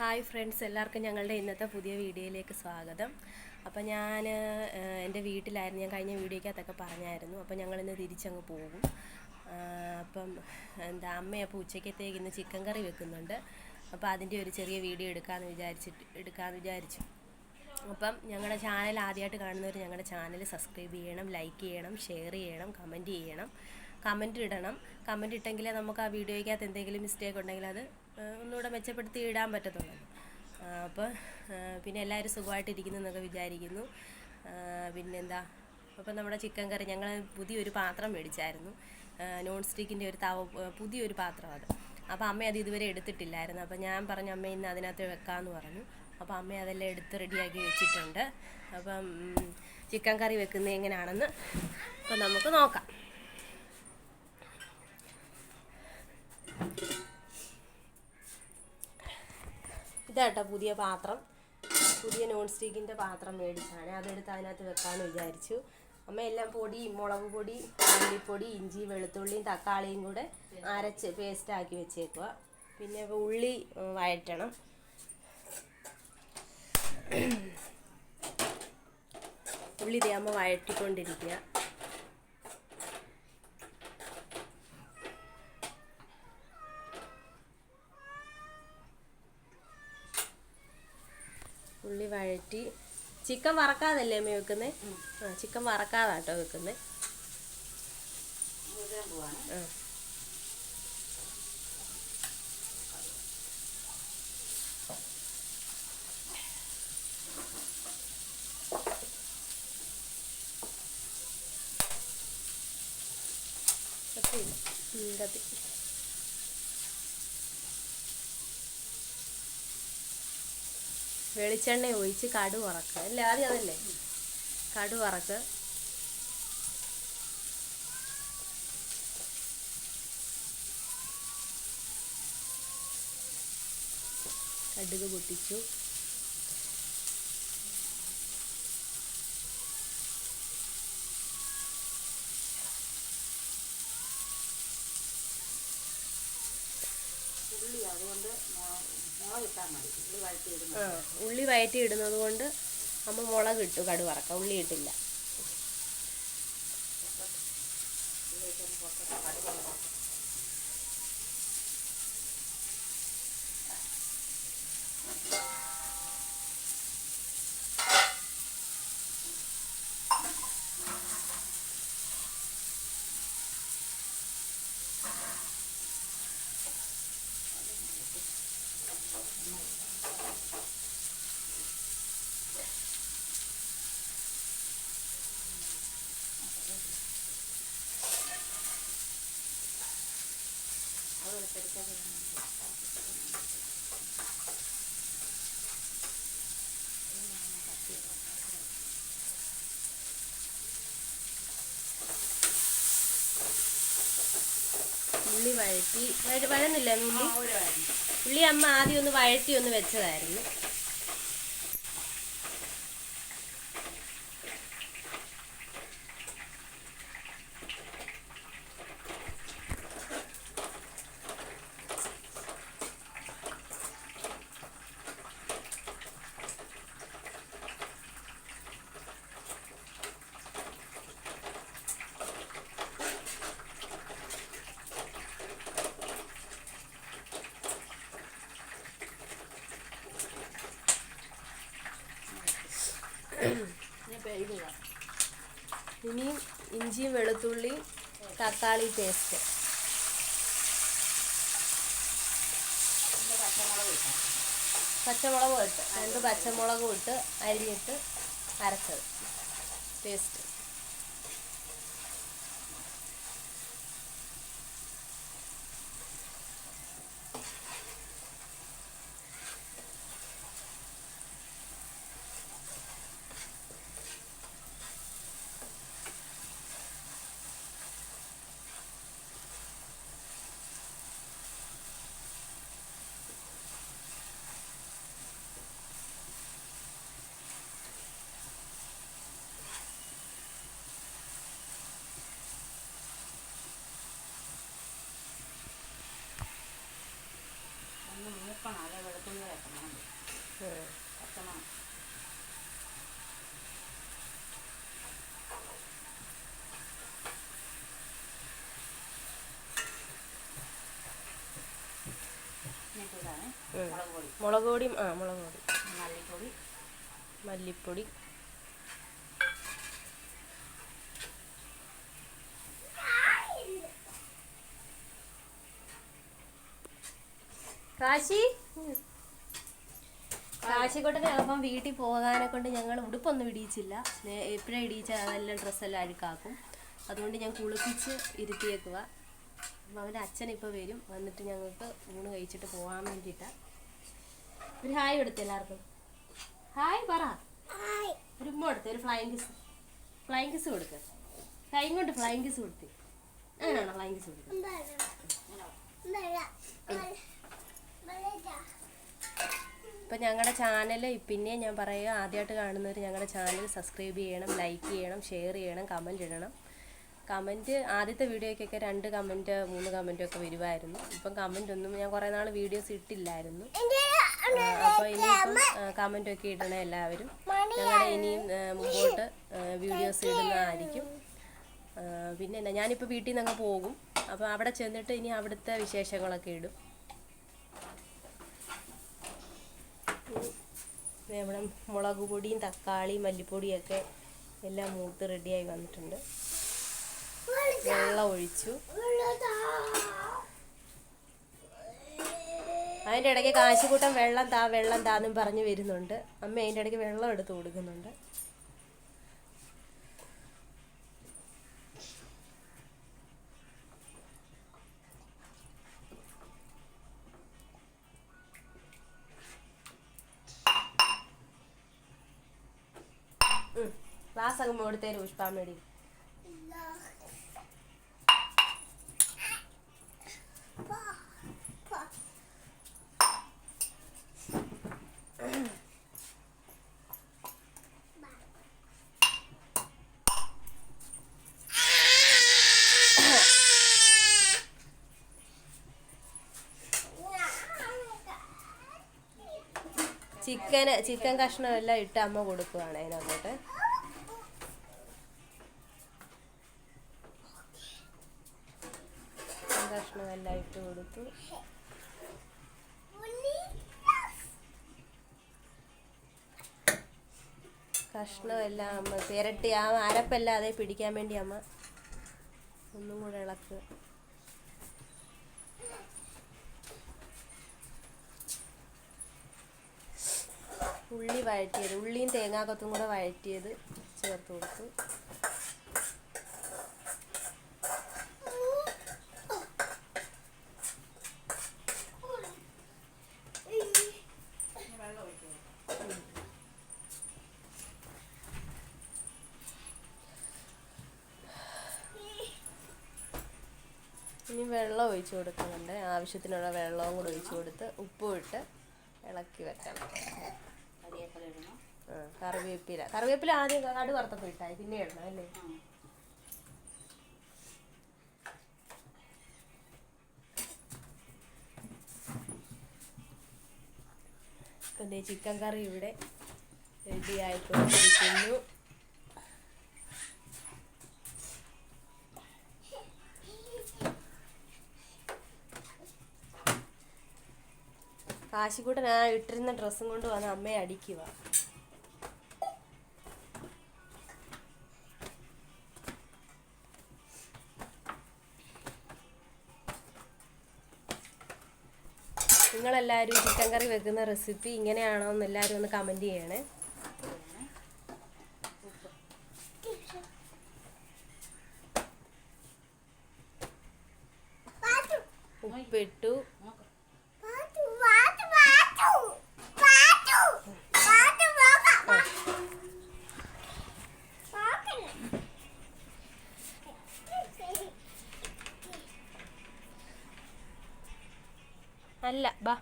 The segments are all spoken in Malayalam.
ഹായ് ഫ്രണ്ട്സ്, എല്ലാവർക്കും ഞങ്ങളുടെ ഇന്നത്തെ പുതിയ വീഡിയോയിലേക്ക് സ്വാഗതം. അപ്പോൾ ഞാൻ എൻ്റെ വീട്ടിലായിരുന്നു. ഞാൻ കഴിഞ്ഞ വീഡിയോയ്ക്കകത്തൊക്കെ പറഞ്ഞായിരുന്നു. അപ്പോൾ ഞങ്ങളിന്ന് തിരിച്ചങ്ങ് പോകും. അപ്പം അമ്മയപ്പോൾ ഉച്ചക്കത്തേക്ക് ഇന്ന് ചിക്കൻ കറി വെക്കുന്നുണ്ട്. അപ്പോൾ അതിൻ്റെ ഒരു ചെറിയ വീഡിയോ എടുക്കാമെന്ന് വിചാരിച്ചു. അപ്പം ഞങ്ങളുടെ ചാനൽ ആദ്യമായിട്ട് കാണുന്നവർ ഞങ്ങളുടെ ചാനൽ സബ്സ്ക്രൈബ് ചെയ്യണം, ലൈക്ക് ചെയ്യണം, ഷെയർ ചെയ്യണം, കമൻറ്റ് ചെയ്യണം, കമൻറ്റ് ഇടണം. കമൻറ്റ് ഇട്ടെങ്കിലേ നമുക്ക് ആ വീഡിയോയ്ക്കകത്ത് എന്തെങ്കിലും മിസ്റ്റേക്ക് ഉണ്ടെങ്കിൽ അത് ഒന്നുകൂടെ മെച്ചപ്പെടുത്തി ഇടാൻ പറ്റത്തുള്ളൂ. അപ്പോൾ പിന്നെ എല്ലാവരും സുഖമായിട്ടിരിക്കുന്നു എന്നൊക്കെ വിചാരിക്കുന്നു. പിന്നെന്താ, അപ്പം നമ്മുടെ ചിക്കൻ കറി ഞങ്ങൾ പുതിയൊരു പാത്രം മേടിച്ചായിരുന്നു. നോൺ സ്റ്റിക്കിൻ്റെ ഒരു പുതിയൊരു പാത്രം അത്. അപ്പോൾ അമ്മ അത് ഇതുവരെ എടുത്തിട്ടില്ലായിരുന്നു. അപ്പോൾ ഞാൻ പറഞ്ഞു അമ്മ ഇന്ന് അതിനകത്ത് വെക്കാമെന്ന് പറഞ്ഞു. അപ്പോൾ അമ്മ അതെല്ലാം എടുത്ത് റെഡിയാക്കി വെച്ചിട്ടുണ്ട്. അപ്പം ചിക്കൻ കറി വെക്കുന്നത് എങ്ങനെയാണെന്ന് അപ്പം നമുക്ക് നോക്കാം. ഇതാട്ടോ പുതിയ പാത്രം, പുതിയ നോൺ സ്റ്റിക്കിൻ്റെ പാത്രം മേടിച്ചാണ്. അതെടുത്ത് അതിനകത്ത് വെക്കാമെന്ന് വിചാരിച്ചു. അമ്മ എല്ലാം പൊടിയും, മുളക് പൊടി, മല്ലിപ്പൊടി, ഇഞ്ചി, വെളുത്തുള്ളിയും തക്കാളിയും കൂടെ അരച്ച് പേസ്റ്റാക്കി വെച്ചേക്കുക. പിന്നെ ഉള്ളി വഴറ്റണം. ഉള്ളി അമ്മ വഴറ്റിക്കൊണ്ടിരിക്കുക. ഉള്ളി വഴറ്റി. ചിക്കൻ വറക്കാതല്ലേ അമ്മ വെക്കുന്നത്? ചിക്കൻ വറക്കാതാട്ടോ വെക്കുന്നത്. കത്തി വെളിച്ചെണ്ണ ഒഴിച്ച് കടു വറക്കുക അല്ലേ? ആദ്യം അതല്ലേ, കടു വറക്കുക. കടുക് പൊട്ടിച്ചു. ഉള്ളി വഴറ്റി ഇടുന്നത് കൊണ്ട് അമ്മ മുളക് ഇട്ടു, കടു വറക്കാം. ഉള്ളി ഇട്ടില്ല. ഉള്ളി വഴന്നില്ല. ഉള്ളി അമ്മ ആദ്യം ഒന്ന് വഴറ്റി ഒന്ന് വെച്ചതായിരുന്നു. ഇനിയും ഇഞ്ചിയും വെളുത്തുള്ളി തക്കാളി പേസ്റ്റ്, പച്ചമുളകും ഇട്ട് 2 പച്ചമുളകും ഇട്ട് അരിഞ്ഞിട്ട് അരച്ചത് പേസ്റ്റ്. മുളക് പൊടിയും മുളക് പൊടി, മല്ലിപ്പൊടി, മല്ലിപ്പൊടി, കാശിക്കോട്ടനെ അപ്പം വീട്ടിൽ പോകാനെ കൊണ്ട് ഞങ്ങൾ ഉടുപ്പൊന്നും ഇടിയിച്ചില്ല. എപ്പോഴും ഇടിയിച്ചാൽ അതെല്ലാം ഡ്രസ്സെല്ലാം അഴുക്കാക്കും. അതുകൊണ്ട് ഞാൻ കുളിപ്പിച്ച് ഇരുത്തിയേക്കുക. അപ്പം അവൻ്റെ അച്ഛനിപ്പോൾ വരും. വന്നിട്ട് ഞങ്ങൾക്ക് ഊണ് കഴിച്ചിട്ട് പോകാൻ വേണ്ടിയിട്ടാണ്. ഒരു ഹായ് കൊടുത്ത് എല്ലാവർക്കും. ഹായ് പറ. ഒരു ഉമ്മ കൊടുത്ത്, ഒരു ഫ്ലൈങ് കിസ് കൊടുക്കുക. കൈ കൊണ്ട് ഫ്ലൈങ് കിസ് കൊടുത്ത്. അങ്ങനെയാണോ ഫ്ലൈങ് കിസ് കൊടുക്കുക? ഇപ്പം ഞങ്ങളുടെ ചാനൽ പിന്നെ ഞാൻ പറയുക, ആദ്യമായിട്ട് കാണുന്നവർ ഞങ്ങളുടെ ചാനൽ സബ്സ്ക്രൈബ് ചെയ്യണം, ലൈക്ക് ചെയ്യണം, ഷെയർ ചെയ്യണം, കമൻറ്റ് ഇടണം. കമൻറ്റ് ആദ്യത്തെ വീഡിയോയ്ക്കൊക്കെ 2 കമൻറ്റ് 3 കമൻറ്റൊക്കെ വരുമായിരുന്നു. ഇപ്പം കമൻറ്റ് ഒന്നും ഞാൻ കുറേ നാൾ വീഡിയോസ് ഇട്ടില്ലായിരുന്നു. അപ്പോൾ ഇനിയിപ്പം കമൻറ്റൊക്കെ ഇടണം എല്ലാവരും. ഞങ്ങളുടെ ഇനിയും മുമ്പോട്ട് വീഡിയോസ് ഇടുന്നതായിരിക്കും. പിന്നെ എന്നാ, ഞാനിപ്പോൾ വീട്ടിൽ നിന്നങ്ങ് പോകും. അപ്പോൾ അവിടെ ചെന്നിട്ട് ഇനി അവിടുത്തെ വിശേഷങ്ങളൊക്കെ ഇടും. ഇവിടെ മുളക് പൊടിയും തക്കാളി മല്ലിപ്പൊടിയൊക്കെ എല്ലാം മൂത്ത് റെഡിയായി വന്നിട്ടുണ്ട്. വെള്ളം ഒഴിച്ചു. അതിൻ്റെ ഇടയ്ക്ക് കാശിക്കൂട്ടം വെള്ളം താന്നും പറഞ്ഞ് വരുന്നുണ്ട്. അമ്മ അതിൻ്റെ ഇടയ്ക്ക് വെള്ളം എടുത്ത് കൊടുക്കുന്നുണ്ട്. ക്ലാസ് അങ്ങ് കൊടുത്തേര് പുഷ്പാമ്മേടി. ചിക്കൻ കഷ്ണം എല്ലാം ഇട്ട് അമ്മ കൊടുക്കുവാണ് അതിനകത്തോട്ട്. കഷ്ണം എല്ലാം ഇട്ട് കൊടുത്തു. കഷ്ണം എല്ലാം അമ്മ തിരട്ടി അരപ്പെല്ലാം അതേ പിടിക്കാൻ വേണ്ടി അമ്മ ഒന്നും കൂടെ ഇളക്കുക. ഉള്ളി വഴറ്റിയത്, ഉള്ളിയും തേങ്ങാക്കൊത്തും കൂടെ വഴറ്റിയത് ചേർത്ത് കൊടുത്തു. ഇനി വെള്ളം ഒഴിച്ചു കൊടുക്കുന്നുണ്ട്. ആവശ്യത്തിനുള്ള വെള്ളവും കൂടെ ഒഴിച്ചു കൊടുത്ത് ഉപ്പും ഇട്ട് ഇളക്കി വെക്കണം. കറിവേപ്പില ആദ്യം കടുക് വറുത്തപ്പോൾ ഇട്ടായി, പിന്നെ ഇടണം അല്ലേ? ഇപ്പം ചിക്കൻ കറി ഇവിടെ റെഡി ആയിക്കൊണ്ടിരിക്കുന്നു. കാശിക്കൂട്ടൻ ഇട്ടിരുന്ന ഡ്രസ്സും കൊണ്ട് വന്ന് അമ്മയെ അടിക്കുക. നിങ്ങളെല്ലാവരും ചിക്കൻ കറി വെക്കുന്ന റെസിപ്പി ഇങ്ങനെയാണോ എന്ന് എല്ലാവരും ഒന്ന് കമൻറ്റ് ചെയ്യണേ. ഉപ്പിട്ടു. അല്ല ബാ.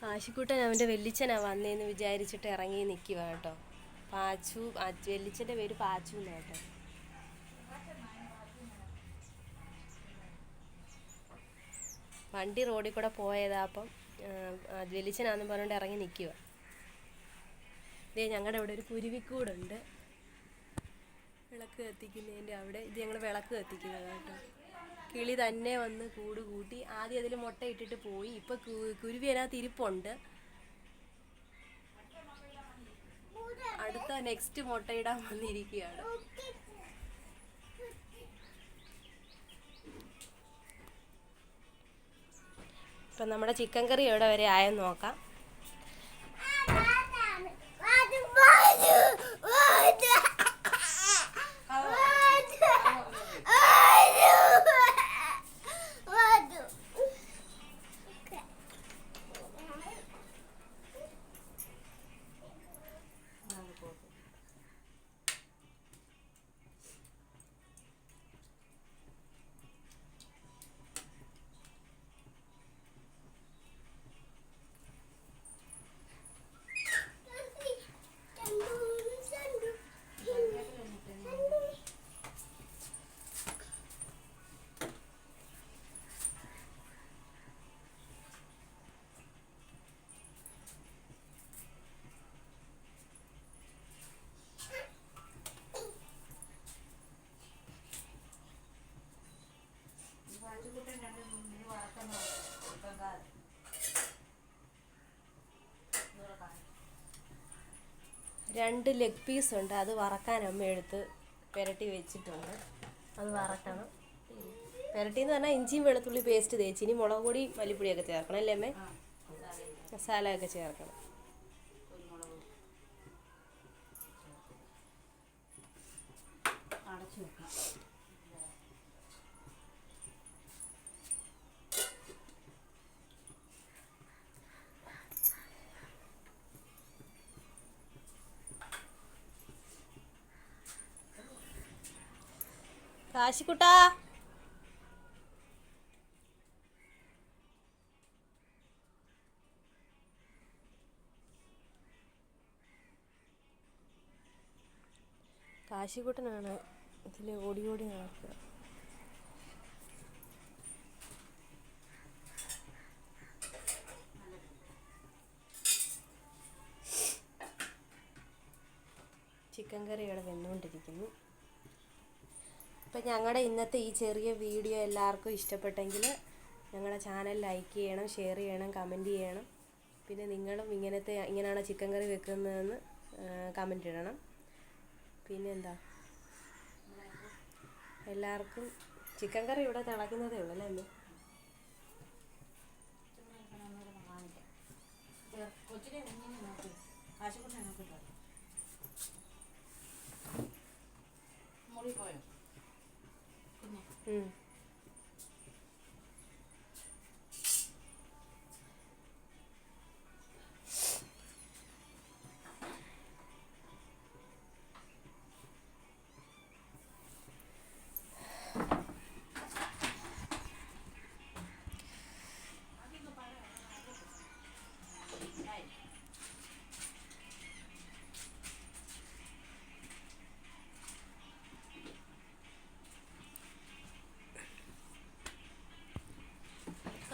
ആശിക്കൂട്ടൻ അവൻ്റെ വെല്ലിച്ചനാ വന്നേന്ന് വിചാരിച്ചിട്ട് ഇറങ്ങി നിൽക്കുക കേട്ടോ. വെല്ലിച്ചൻ്റെ പേര് പാച്ചു എന്നാട്ടോ. വണ്ടി റോഡിൽ കൂടെ പോയതാ. അപ്പം വെല്ലിച്ചനാന്നും പറഞ്ഞുകൊണ്ട് ഇറങ്ങി നിൽക്കുക. ഇതേ ഞങ്ങളുടെ ഇവിടെ ഒരു കുരുവിക്കൂടുണ്ട്, വിളക്ക് കത്തിക്കുന്നതിൻ്റെ അവിടെ. ഇത് ഞങ്ങൾ വിളക്ക് കത്തിക്കുന്നത് കേട്ടോ. കിളി തന്നെ വന്ന് കൂട് കൂട്ടി. ആദ്യം അതിൽ മുട്ട ഇട്ടിട്ട് പോയി. ഇപ്പം കുരുവി അതിനകത്ത് ഇരിപ്പുണ്ട്. അടുത്ത നെക്സ്റ്റ് മുട്ടയിടാൻ വന്നിരിക്കുകയാണ്. ഇപ്പം നമ്മുടെ ചിക്കൻ കറി എവിടെ വരെ ആയെന്ന് നോക്കാം. രണ്ട് ലെഗ് പീസ് ഉണ്ട്, അത് വറക്കാൻ അമ്മ എടുത്ത് പുരട്ടി വെച്ചിട്ടുണ്ട്. അത് വറക്കണം. പുരട്ടിന്ന് പറഞ്ഞാൽ ഇഞ്ചിയും വെളുത്തുള്ളി പേസ്റ്റ് തേച്ച് ഇനി മുളക് പൊടി മല്ലിപ്പൊടിയൊക്കെ ചേർക്കണം അല്ലേ അമ്മേ? മസാല ഒക്കെ ചേർക്കണം. കാശിക്കുട്ടാ, കാശിക്കുട്ടനാണ് ഇതിൽ ഓടി ഓടി നടക്കുക. ചിക്കൻ കറി ഇവിടെ വെന്നുകൊണ്ടിരിക്കുന്നു. അപ്പം ഞങ്ങളുടെ ഇന്നത്തെ ഈ ചെറിയ വീഡിയോ എല്ലാവർക്കും ഇഷ്ടപ്പെട്ടെങ്കിൽ ഞങ്ങളുടെ ചാനൽ ലൈക്ക് ചെയ്യണം, ഷെയർ ചെയ്യണം, കമൻറ്റ് ചെയ്യണം. പിന്നെ നിങ്ങളും ഇങ്ങനെയാണോ ചിക്കൻ കറി വെക്കുന്നതെന്ന് കമൻറ്റ് ഇടണം. പിന്നെന്താ, എല്ലാവർക്കും ചിക്കൻ കറി ഇവിടെ തിളയ്ക്കുന്നതേ ഉള്ളൂ അല്ലേ അമ്മേ?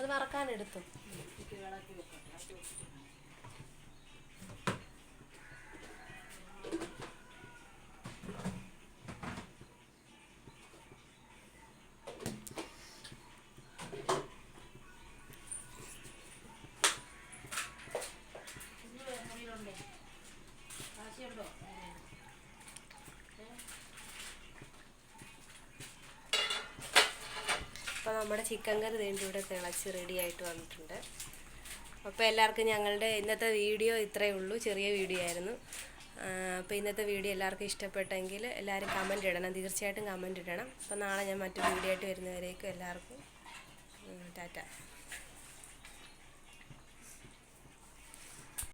അത് വറക്കാനെടുത്തു. അപ്പോൾ നമ്മുടെ ചിക്കൻ കറി വേണ്ടി ഇവിടെ തിളച്ച് റെഡി ആയിട്ട് വന്നിട്ടുണ്ട്. അപ്പോൾ എല്ലാവർക്കും ഞങ്ങളുടെ ഇന്നത്തെ വീഡിയോ ഇത്രയേ ഉള്ളൂ, ചെറിയ വീഡിയോ ആയിരുന്നു. അപ്പോൾ ഇന്നത്തെ വീഡിയോ എല്ലാവർക്കും ഇഷ്ടപ്പെട്ടെങ്കിൽ എല്ലാവരും കമൻറ്റ് ഇടണം, തീർച്ചയായിട്ടും കമൻറ്റ് ഇടണം. അപ്പോൾ നാളെ ഞാൻ മറ്റൊരു വീഡിയോ ആയിട്ട് വരുന്നവരേക്കും എല്ലാവർക്കും ടാറ്റ.